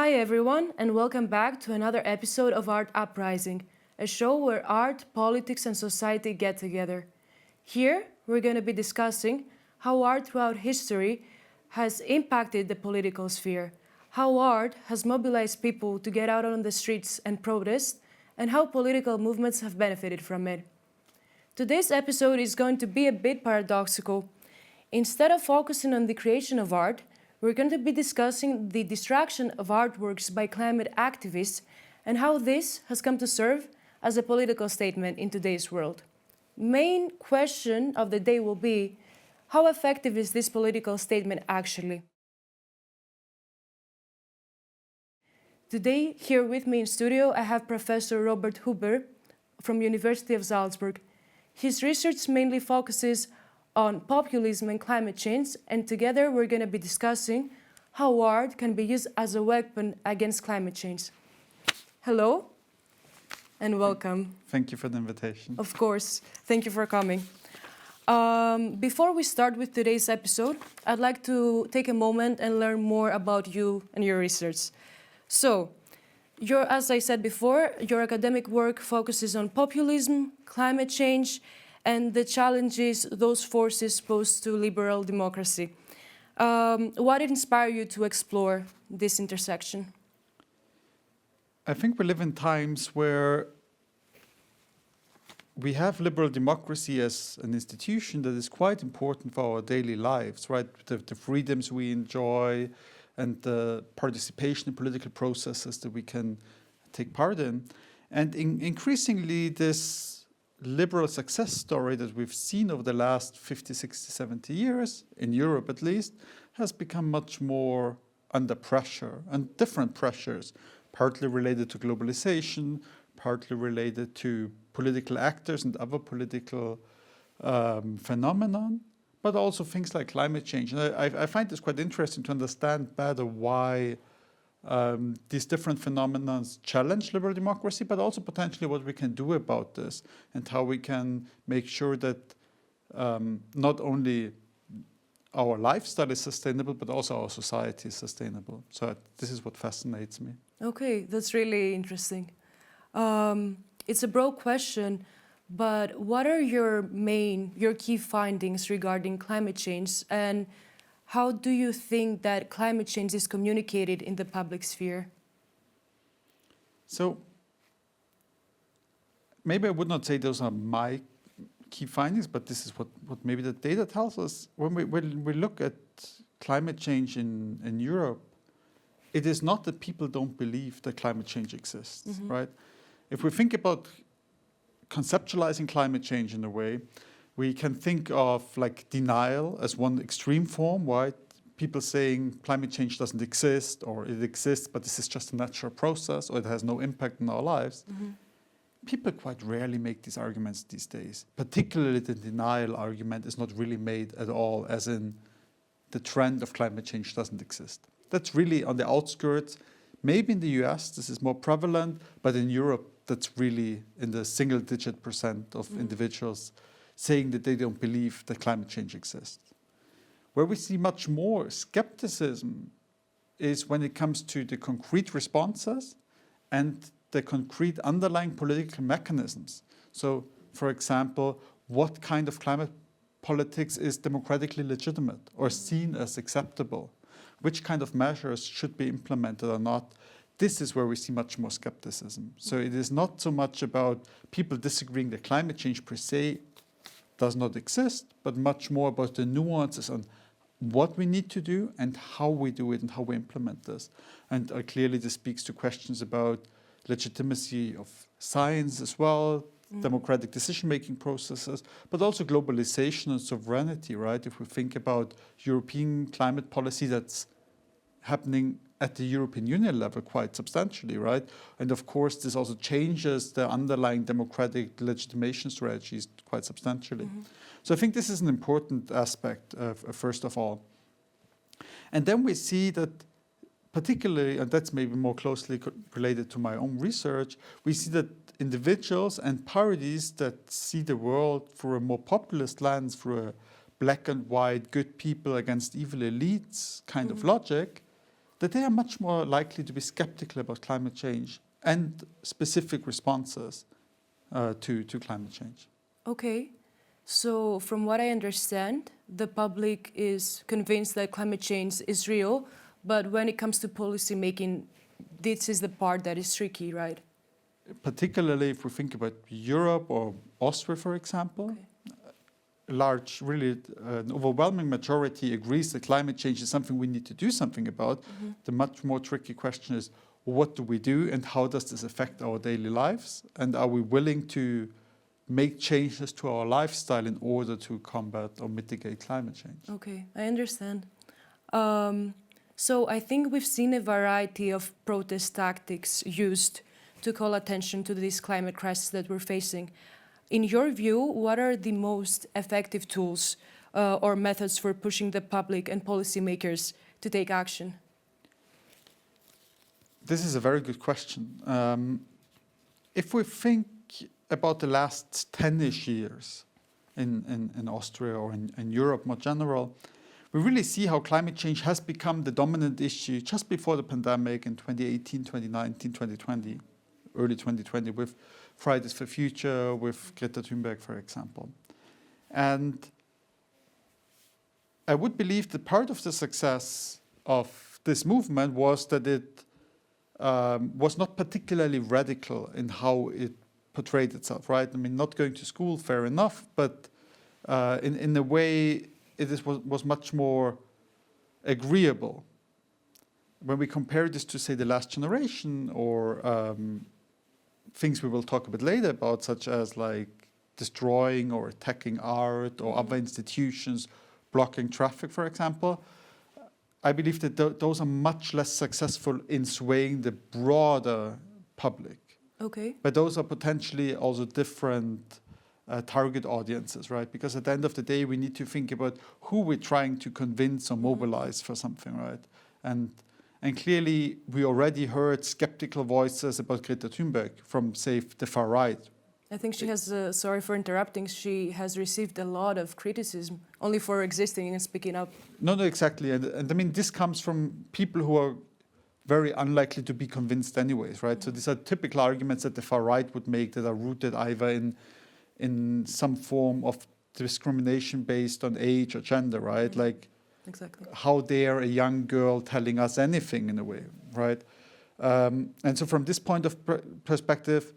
Hi everyone, and welcome back to another episode of Art Uprising, a show where art, politics, and society get together. Here, we're going to be discussing how art throughout history has impacted the political sphere, how art has mobilized people to get out on the streets and protest, and how political movements have benefited from it. Today's episode is going to be a bit paradoxical. Instead of focusing on the creation of art, we're going to be discussing the destruction of artworks by climate activists and how this has come to serve as a political statement in today's world. Main question of the day will be, how effective is this political statement actually? Today, here with me in studio, I have Professor Robert Huber from University of Salzburg. His research mainly focuses on populism and climate change, and together we're going to be discussing how art can be used as a weapon against climate change. Hello, and welcome. Thank you for the invitation. Of course, thank you for coming. Before we start with today's episode, I'd like to take a moment and learn more about you and your research. So, as I said before, your academic work focuses on populism, climate change, and the challenges those forces pose to liberal democracy. What inspired you to explore this intersection? I think we live in times where we have liberal democracy as an institution that is quite important for our daily lives, right? The freedoms we enjoy and the participation in political processes that we can take part in. And increasingly, this liberal success story that we've seen over the last 50, 60, 70 years, in Europe at least, has become much more under pressure and different pressures, partly related to globalization, partly related to political actors and other political phenomenon, but also things like climate change. And I find this quite interesting to understand better why these different phenomena challenge liberal democracy, but also potentially what we can do about this and how we can make sure that not only our lifestyle is sustainable, but also our society is sustainable. So this is what fascinates me. Okay, that's really interesting. It's a broad question, but what are your key findings regarding climate change, and how do you think that climate change is communicated in the public sphere? So maybe I would not say those are my key findings, but this is what maybe the data tells us. When we look at climate change in Europe, it is not that people don't believe that climate change exists, right? If we think about conceptualizing climate change in a way, we can think of like denial as one extreme form, right? People saying climate change doesn't exist, or it exists, but this is just a natural process, or it has no impact on our lives. People quite rarely make these arguments these days. Particularly the denial argument is not really made at all, as in the trend of climate change doesn't exist. That's really on the outskirts. Maybe in the US this is more prevalent, but in Europe that's really in the single-digit % of individuals saying that they don't believe that climate change exists. Where we see much more skepticism is when it comes to the concrete responses and the concrete underlying political mechanisms. So, for example, what kind of climate politics is democratically legitimate or seen as acceptable? Which kind of measures should be implemented or not? This is where we see much more skepticism. So it is not so much about people disagreeing that climate change per se does not exist, but much more about the nuances on what we need to do and how we do it and how we implement this. And clearly this speaks to questions about legitimacy of science as well, democratic decision-making processes, but also globalization and sovereignty, right? If we think about European climate policy that's happening at the European Union level quite substantially, right? And of course, this also changes the underlying democratic legitimation strategies quite substantially. So I think this is an important aspect, first of all. And then we see that particularly, and that's maybe more closely related to my own research, we see that individuals and parties that see the world through a more populist lens, through a black and white, good people against evil elites kind of logic, that they are much more likely to be skeptical about climate change and specific responses to climate change. Okay. So, from what I understand, the public is convinced that climate change is real, but when it comes to policy making, this is the part that is tricky, right? Particularly if we think about Europe or Austria, for example, Okay. An overwhelming majority agrees that climate change is something we need to do something about. The much more tricky question is, what do we do and how does this affect our daily lives? And are we willing to make changes to our lifestyle in order to combat or mitigate climate change? Okay, I understand. So I think we've seen a variety of protest tactics used to call attention to this climate crisis that we're facing. In your view, what are the most effective tools or methods for pushing the public and policymakers to take action? This is a very good question. If we think about the last 10-ish years in Austria or in Europe more general, we really see how climate change has become the dominant issue just before the pandemic in 2018, 2019, 2020, early 2020 with Fridays for Future, with Greta Thunberg, for example. And I would believe that part of the success of this movement was that it was not particularly radical in how it portrayed itself, right? I mean, not going to school, fair enough, but in a way, was much more agreeable. When we compare this to, say, the last generation or things we will talk a bit later about, such as like destroying or attacking art or other institutions, blocking traffic, for example, I believe that those are much less successful in swaying the broader public. Okay. But those are potentially also different target audiences, right? Because at the end of the day, we need to think about who we're trying to convince or mobilize for something, right? And clearly, we already heard skeptical voices about Greta Thunberg from, say, the far right. I think she has, sorry for interrupting, she has received a lot of criticism only for existing and speaking up. No, exactly. And I mean, this comes from people who are very unlikely to be convinced anyways, right? So these are typical arguments that the far right would make that are rooted either in some form of discrimination based on age or gender, right? Like, exactly. How dare a young girl telling us anything in a way, right? And so from this point of perspective,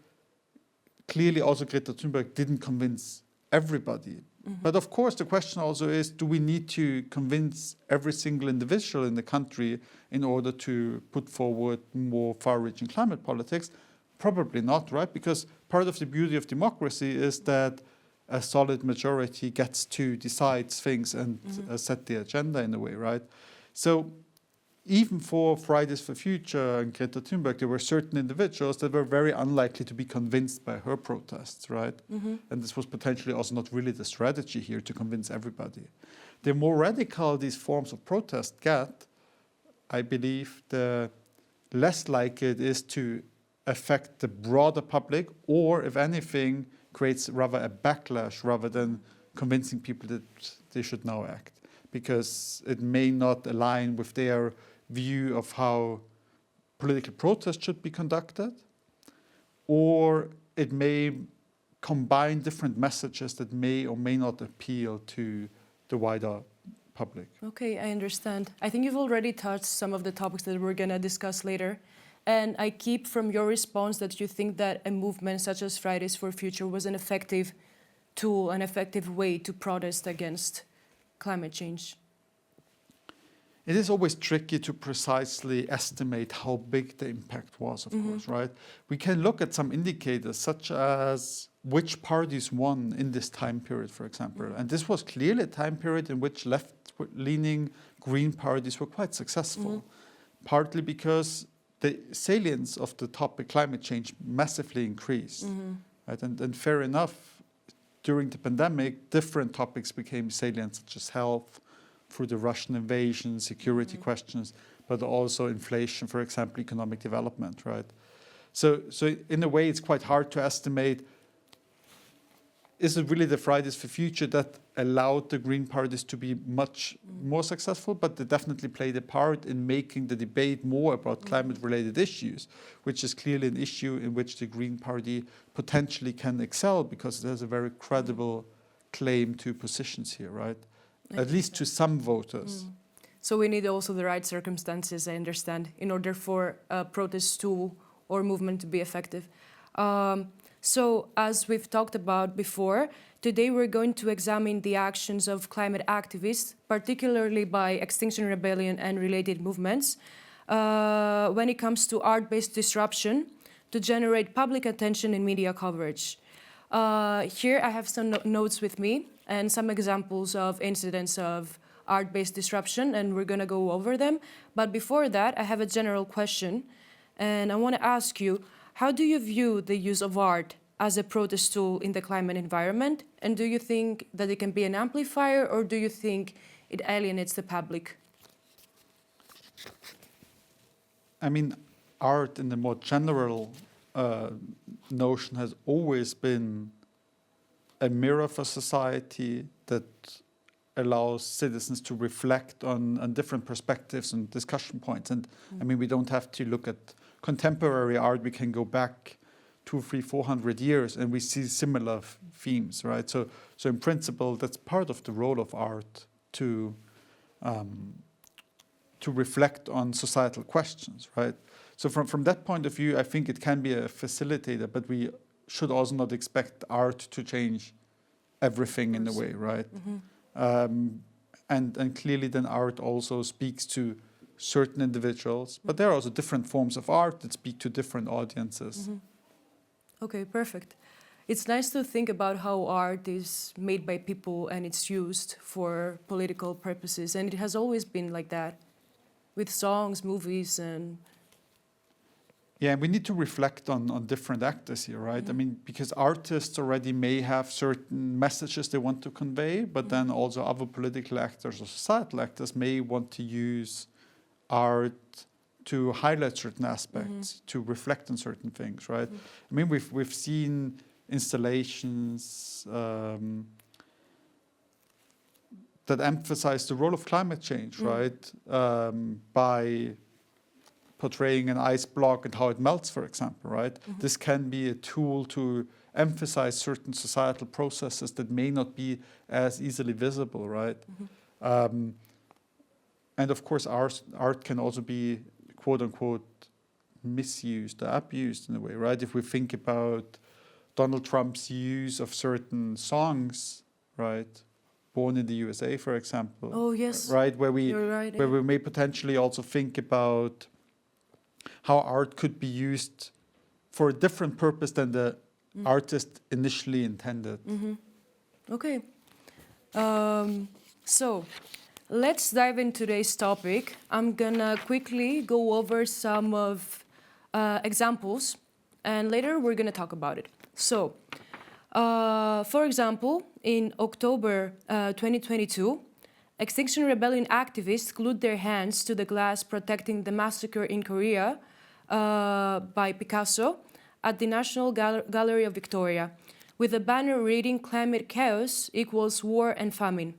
clearly also Greta Thunberg didn't convince everybody. But of course, the question also is, do we need to convince every single individual in the country in order to put forward more far-reaching climate politics? Probably not, right? Because part of the beauty of democracy is that a solid majority gets to decide things and set the agenda in a way, right? So even for Fridays for Future and Greta Thunberg, there were certain individuals that were very unlikely to be convinced by her protests, right? And this was potentially also not really the strategy here to convince everybody. The more radical these forms of protest get, I believe the less likely it is to affect the broader public, or if anything, creates rather a backlash rather than convincing people that they should now act, because it may not align with their view of how political protest should be conducted, or it may combine different messages that may or may not appeal to the wider public. Okay, I understand. I think you've already touched some of the topics that we're going to discuss later. And I keep from your response that you think that a movement such as Fridays for Future was an effective tool, an effective way to protest against climate change. It is always tricky to precisely estimate how big the impact was, of course, right? We can look at some indicators such as which parties won in this time period, for example. And this was clearly a time period in which left-leaning green parties were quite successful, partly because the salience of the topic climate change massively increased. Right? And fair enough, during the pandemic, different topics became salient, such as health, through the Russian invasion, security questions, but also inflation, for example, economic development, right? So in a way, it's quite hard to estimate is it really the Fridays for Future that allowed the Green parties to be much more successful? But they definitely played a part in making the debate more about climate-related issues, which is clearly an issue in which the Green Party potentially can excel because it has a very credible claim to positions here, right? At least to some voters. So we need also the right circumstances, I understand, in order for a protest tool or movement to be effective. So as we've talked about before, today we're going to examine the actions of climate activists, particularly by Extinction Rebellion and related movements, when it comes to art-based disruption to generate public attention and media coverage. Here I have some notes with me and some examples of incidents of art-based disruption, and we're going to go over them. But before that, I have a general question, and I want to ask you, how do you view the use of art as a protest tool in the climate environment? And do you think that it can be an amplifier, or do you think it alienates the public? I mean, art in the more general notion has always been a mirror for society that allows citizens to reflect on different perspectives and discussion points. And I mean, we don't have to look at contemporary art. We can go back 200, 300, 400 years and we see similar themes, right? So in principle, that's part of the role of art to reflect on societal questions, right? So from that point of view, I think it can be a facilitator, but we should also not expect art to change everything in a way, right? And clearly then art also speaks to certain individuals, but there are also different forms of art that speak to different audiences. Okay, perfect. It's nice to think about how art is made by people and it's used for political purposes, and it has always been like that, with songs, movies, and... Yeah, we need to reflect on different actors here, right? I mean, because artists already may have certain messages they want to convey, but then also other political actors or societal actors may want to use art to highlight certain aspects, to reflect on certain things, right? I mean, we've seen installations that emphasize the role of climate change, right? By portraying an ice block and how it melts, for example, right? This can be a tool to emphasize certain societal processes that may not be as easily visible, right? And of course, art can also be, quote unquote, misused or abused in a way, right? If we think about Donald Trump's use of certain songs, right? Born in the USA, for example. Oh, yes. Right, where You're right, we may potentially also think about how art could be used for a different purpose than the artist initially intended. Okay. So let's dive into today's topic. I'm gonna quickly go over some of examples, and later we're gonna talk about it. So, for example, in October 2022, Extinction Rebellion activists glued their hands to the glass protecting the massacre in Korea by Picasso at the National Gallery of Victoria, with a banner reading "Climate chaos equals war and famine."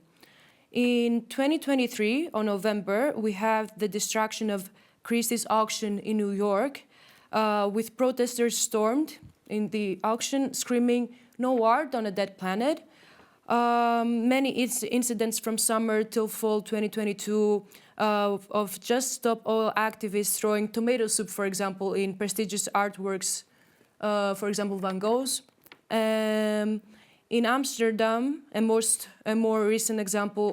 In 2023, on November, we have the destruction of Christie's auction in New York, with protesters stormed in the auction screaming, "No art on a dead planet." Many incidents from summer till fall 2022 of Just Stop Oil activists throwing tomato soup, for example, in prestigious artworks, for example, Van Gogh's. In Amsterdam, a more recent example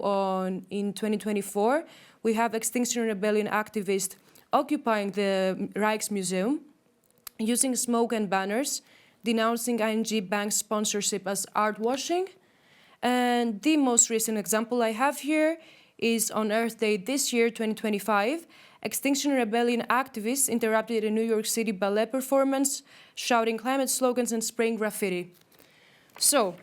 in 2024, we have Extinction Rebellion activists occupying the Rijksmuseum, using smoke and banners, denouncing ING Bank's sponsorship as art washing. And the most recent example I have here is on Earth Day this year, 2025, Extinction Rebellion activists interrupted a New York City ballet performance, shouting climate slogans and spraying graffiti. So,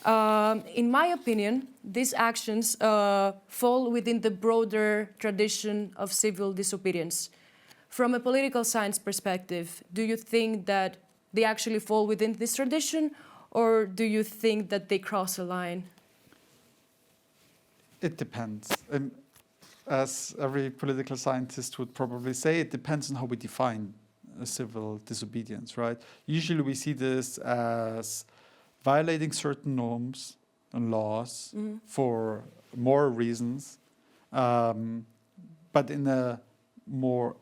in my opinion, these actions fall within the broader tradition of civil disobedience. From a political science perspective, do you think that they actually fall within this tradition, or do you think that they cross a line? It depends. And as every political scientist would probably say, it depends on how we define civil disobedience, right? Usually we see this as violating certain norms and laws for moral reasons, but in a more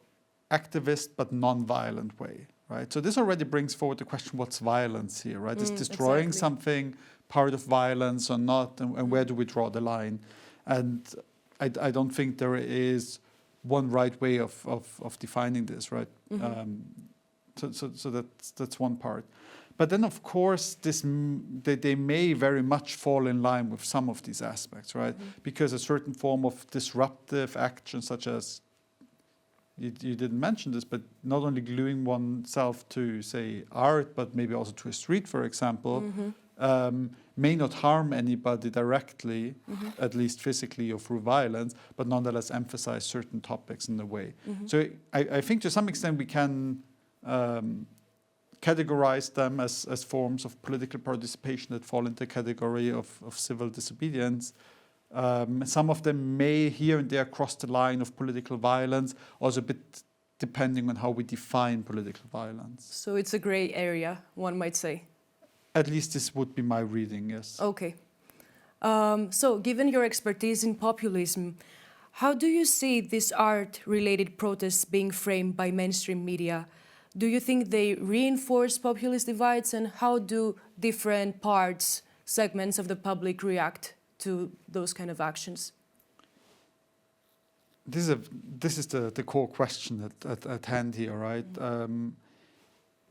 activist but non-violent way, right? So this already brings forward the question, what's violence here, right? Is destroying something part of violence or not, and where do we draw the line? And I don't think there is one right way of defining this, right? So that's one part. But then, of course, they may very much fall in line with some of these aspects, right? Because a certain form of disruptive action, such as, you didn't mention this, but not only gluing oneself to, say, art, but maybe also to a street, for example, may not harm anybody directly, at least physically or through violence, but nonetheless emphasize certain topics in a way. So I think to some extent we can categorize them as forms of political participation that fall into the category of civil disobedience. Some of them may here and there cross the line of political violence, also a bit depending on how we define political violence. So it's a gray area, one might say. At least this would be my reading, yes. Okay. So given your expertise in populism, how do you see these art-related protests being framed by mainstream media? Do you think they reinforce populist divides, and how do different segments of the public react to those kind of actions? This is the core question at hand here, right?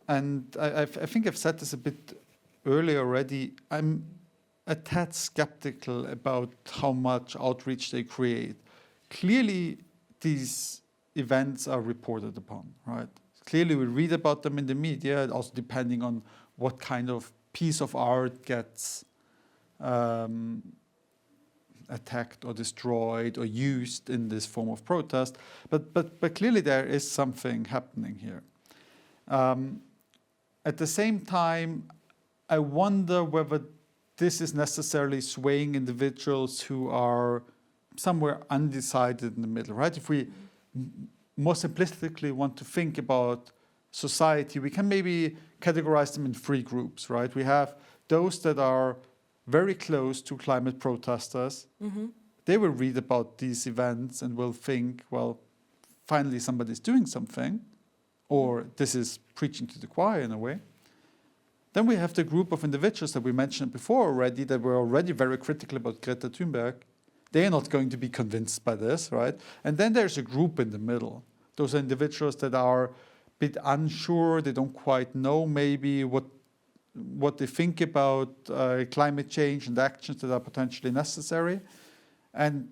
And I think I've said this a bit earlier already. I'm a tad skeptical about how much outreach they create. Clearly, these events are reported upon, right? Clearly, we read about them in the media, also depending on what kind of piece of art gets attacked or destroyed or used in this form of protest. But clearly, there is something happening here. At the same time, I wonder whether this is necessarily swaying individuals who are somewhere undecided in the middle, right? If we more simplistically want to think about society, we can maybe categorize them in three groups, right? We have those that are very close to climate protesters. They will read about these events and will think, well, finally somebody's doing something, or this is preaching to the choir in a way. Then we have the group of individuals that we mentioned before already, that were already very critical about Greta Thunberg. They are not going to be convinced by this, right? And then there's a group in the middle. Those are individuals that are a bit unsure. They don't quite know maybe what they think about climate change and actions that are potentially necessary. And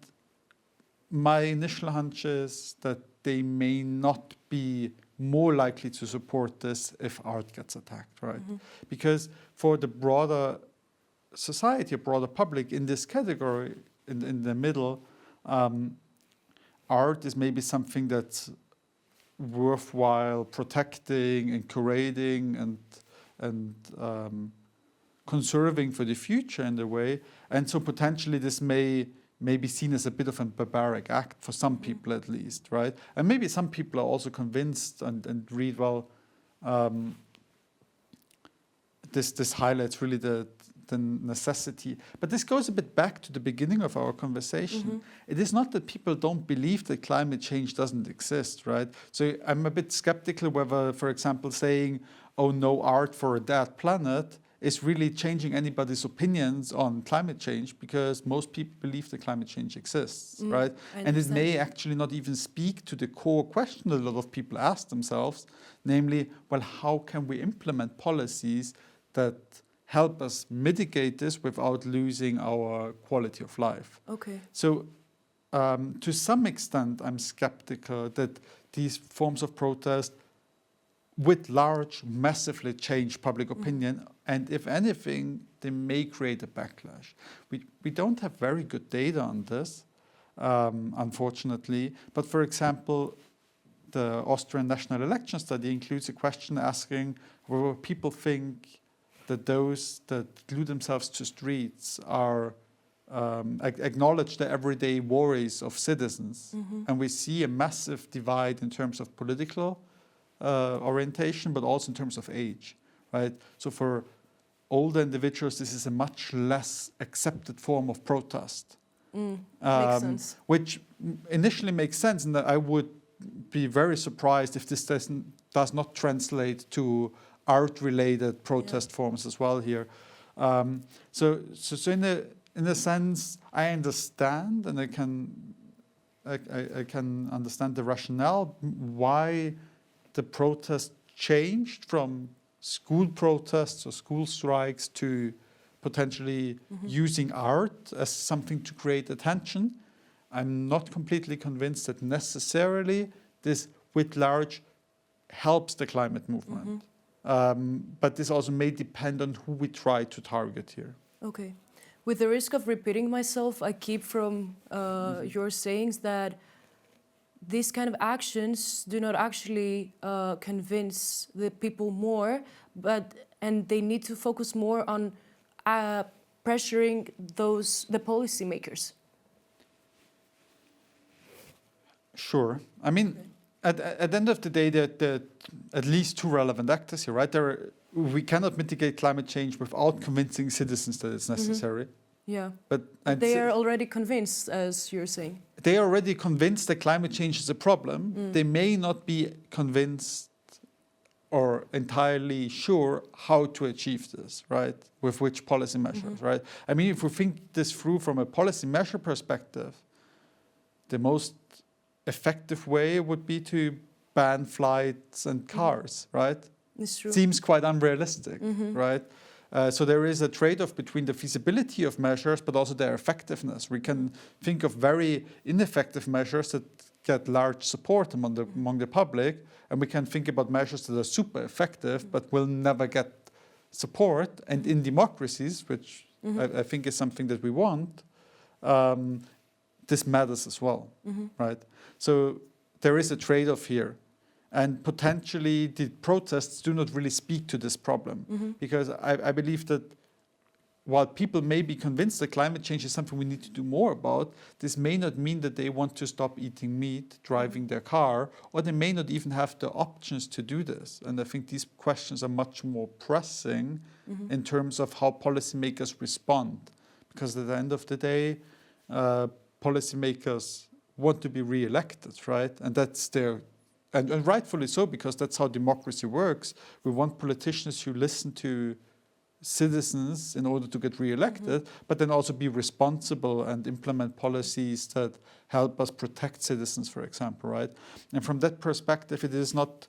my initial hunch is that they may not be more likely to support this if art gets attacked, right? Because for the broader society, a broader public in this category, in the middle, art is maybe something that's worthwhile protecting and curating and conserving for the future in a way. And so potentially this may be seen as a bit of a barbaric act for some people at least, right? And maybe some people are also convinced and read, well, this highlights really the necessity. But this goes a bit back to the beginning of our conversation. It is not that people don't believe that climate change doesn't exist, right? So I'm a bit skeptical whether, for example, saying, oh, no art for a dead planet is really changing anybody's opinions on climate change, because most people believe that climate change exists, right? And it may actually not even speak to the core question that a lot of people ask themselves, namely, well, how can we implement policies that help us mitigate this without losing our quality of life? Okay. So to some extent, I'm skeptical that these forms of protest with large, massively change public opinion, and if anything, they may create a backlash. We don't have very good data on this, unfortunately, but for example, the Austrian National Election Study includes a question asking whether people think that those that glue themselves to streets are acknowledge the everyday worries of citizens. And we see a massive divide in terms of political orientation, but also in terms of age, right? So for older individuals, this is a much less accepted form of protest. Makes sense. Which initially makes sense, and I would be very surprised if this does not translate to art-related protest forms as well here. So in a sense, I understand, and I can understand the rationale why the protest changed from school protests or school strikes to potentially using art as something to create attention. I'm not completely convinced that necessarily this writ large helps the climate movement. But this also may depend on who we try to target here. Okay. With the risk of repeating myself, I keep from your sayings that these kind of actions do not actually convince the people more, and they need to focus more on pressuring the policymakers. Sure. I mean, at the end of the day, there are at least two relevant actors here, right? We cannot mitigate climate change without convincing citizens that it's necessary. Yeah. But they are already convinced, as you're saying. They are already convinced that climate change is a problem. They may not be convinced or entirely sure how to achieve this, right? With which policy measures, right? I mean, if we think this through from a policy measure perspective, the most effective way would be to ban flights and cars, right? It's true. Seems quite unrealistic, right? So there is a trade-off between the feasibility of measures, but also their effectiveness. We can think of very ineffective measures that get large support among the public, and we can think about measures that are super effective, but will never get support. And in democracies, which I think is something that we want, this matters as well, right? So there is a trade-off here. And potentially the protests do not really speak to this problem. Because I believe that while people may be convinced that climate change is something we need to do more about, this may not mean that they want to stop eating meat, driving their car, or they may not even have the options to do this. And I think these questions are much more pressing in terms of how policymakers respond. Because at the end of the day, policymakers want to be re-elected, right? And that's their And rightfully so, because that's how democracy works. We want politicians who listen to citizens in order to get re-elected, but then also be responsible and implement policies that help us protect citizens, for example, right? And from that perspective, it is not,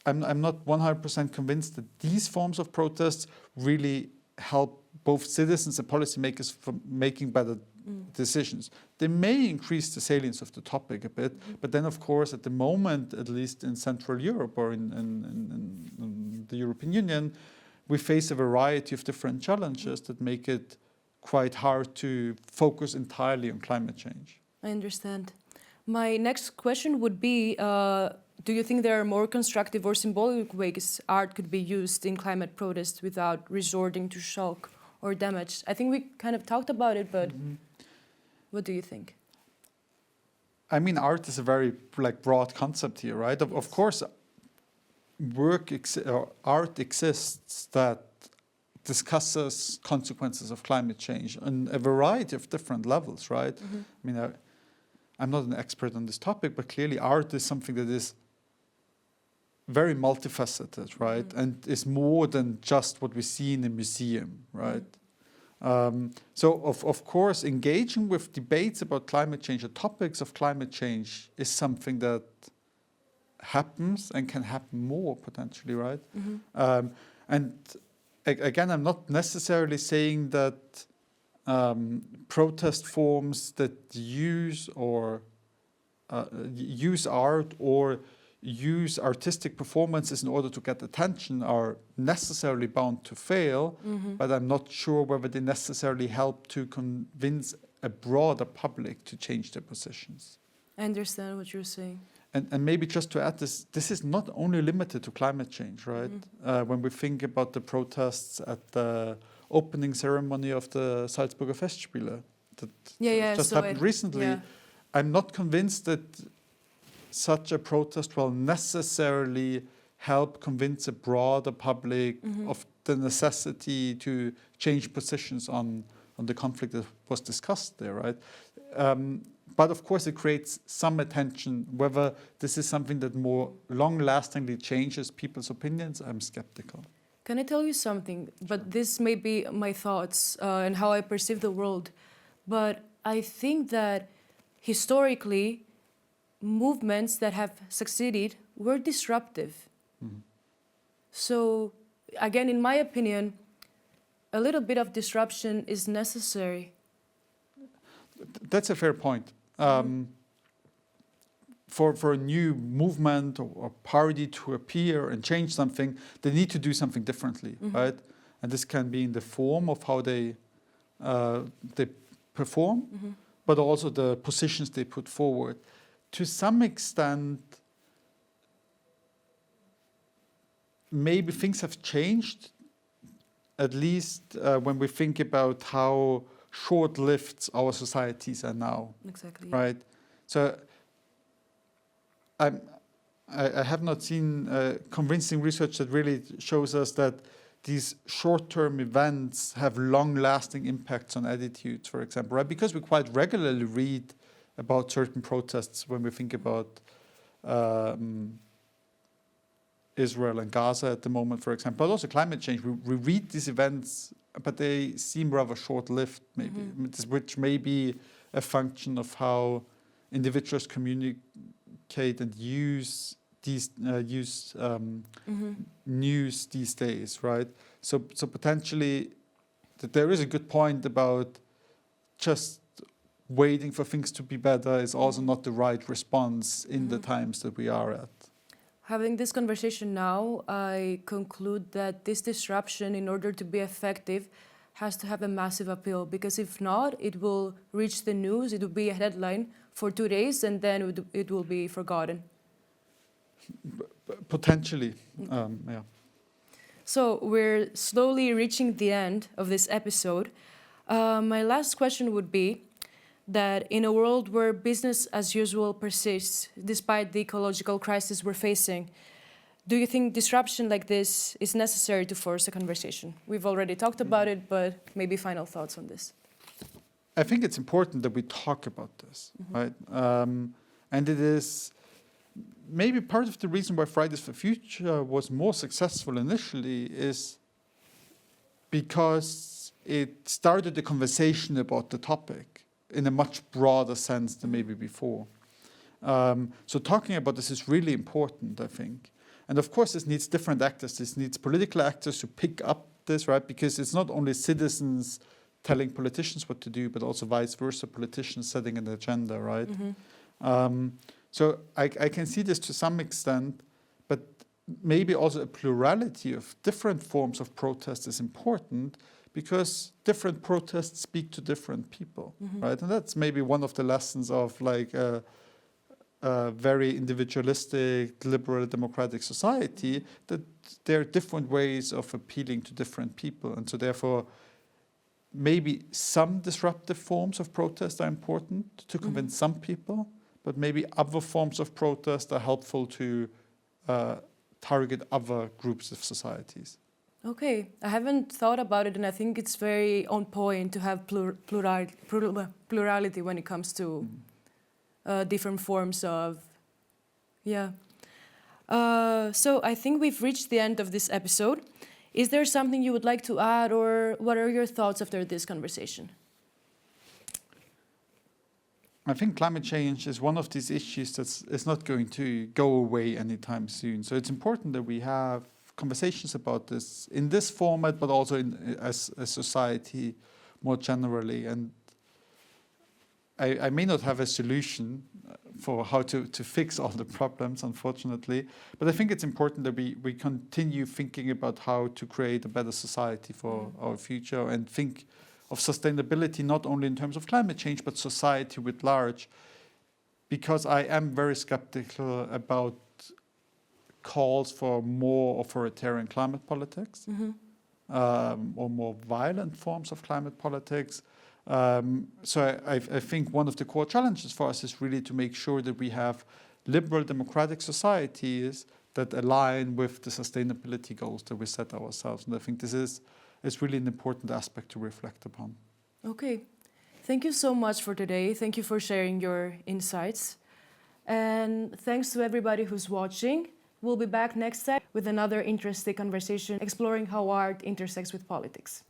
I'm not 100% convinced that these forms of protests really help both citizens and policymakers from making better decisions. They may increase the salience of the topic a bit, but then of course at the moment, at least in Central Europe or in the European Union, we face a variety of different challenges that make it quite hard to focus entirely on climate change. I understand. My next question would be, do you think there are more constructive or symbolic ways art could be used in climate protests without resorting to shock or damage? I think we kind of talked about it, but what do you think? I mean, art is a very broad concept here, right? Of course, art exists that discusses consequences of climate change on a variety of different levels, right? I mean, I'm not an expert on this topic, but clearly art is something that is very multifaceted, right? And is more than just what we see in a museum, right? So of course, engaging with debates about climate change or topics of climate change is something that happens and can happen more potentially, right? And again, I'm not necessarily saying that protest forms that use art or use artistic performances in order to get attention are necessarily bound to fail, but I'm not sure whether they necessarily help to convince a broader public to change their positions. I understand what you're saying. And maybe just to add this is not only limited to climate change, right? When we think about the protests at the opening ceremony of the Salzburger Festspiele that just happened recently, I'm not convinced that such a protest will necessarily help convince a broader public of the necessity to change positions on the conflict that was discussed there, right? But of course, it creates some attention. Whether this is something that more long-lastingly changes people's opinions, I'm skeptical. Can I tell you something? But this may be my thoughts and how I perceive the world. But I think that historically, movements that have succeeded were disruptive. So, again, in my opinion, a little bit of disruption is necessary. That's a fair point. For a new movement or party to appear and change something, they need to do something differently, right? And this can be in the form of how they perform, but also the positions they put forward. To some extent, maybe things have changed, at least when we think about how short-lived our societies are now. Exactly. Right? So I have not seen convincing research that really shows us that these short-term events have long-lasting impacts on attitudes, for example, right? Because we quite regularly read about certain protests when we think about Israel and Gaza at the moment, for example, but also climate change. We read these events, but they seem rather short-lived, maybe, which may be a function of how individuals communicate and use these news these days, right? So potentially, there is a good point about just waiting for things to be better is also not the right response in the times that we are at. Having this conversation now, I conclude that this disruption, in order to be effective, has to have a massive appeal, because if not, it will reach the news, it will be a headline for 2 days, and then it will be forgotten. Potentially, yeah. So we're slowly reaching the end of this episode. My last question would be that in a world where business as usual persists, despite the ecological crisis we're facing, do you think disruption like this is necessary to force a conversation? We've already talked about it, but maybe final thoughts on this. I think it's important that we talk about this, right? And it is maybe part of the reason why Fridays for Future was more successful initially is because it started a conversation about the topic in a much broader sense than maybe before. So talking about this is really important, I think. And of course, this needs different actors. This needs political actors to pick up this, right? Because it's not only citizens telling politicians what to do, but also vice versa, politicians setting an agenda, right? So I can see this to some extent, but maybe also a plurality of different forms of protest is important, because different protests speak to different people, right? And that's maybe one of the lessons of like a very individualistic, liberal, democratic society, that there are different ways of appealing to different people. And so therefore, maybe some disruptive forms of protest are important to convince some people, but maybe other forms of protest are helpful to target other groups of societies. Okay, I haven't thought about it, and I think it's very on point to have plurality when it comes to different forms of, So I think we've reached the end of this episode. Is there something you would like to add, or what are your thoughts after this conversation? I think climate change is one of these issues that's not going to go away anytime soon. So it's important that we have conversations about this in this format, but also as a society more generally. And I may not have a solution for how to fix all the problems, unfortunately, but I think it's important that we continue thinking about how to create a better society for our future, and think of sustainability not only in terms of climate change, but society writ large. because I am very skeptical about calls for more authoritarian climate politics or more violent forms of climate politics. So I think one of the core challenges for us is really to make sure that we have liberal democratic societies that align with the sustainability goals that we set ourselves. And I think this is really an important aspect to reflect upon. Okay. Thank you so much for today. Thank you for sharing your insights. And thanks to everybody who's watching. We'll be back next time with another interesting conversation exploring how art intersects with politics.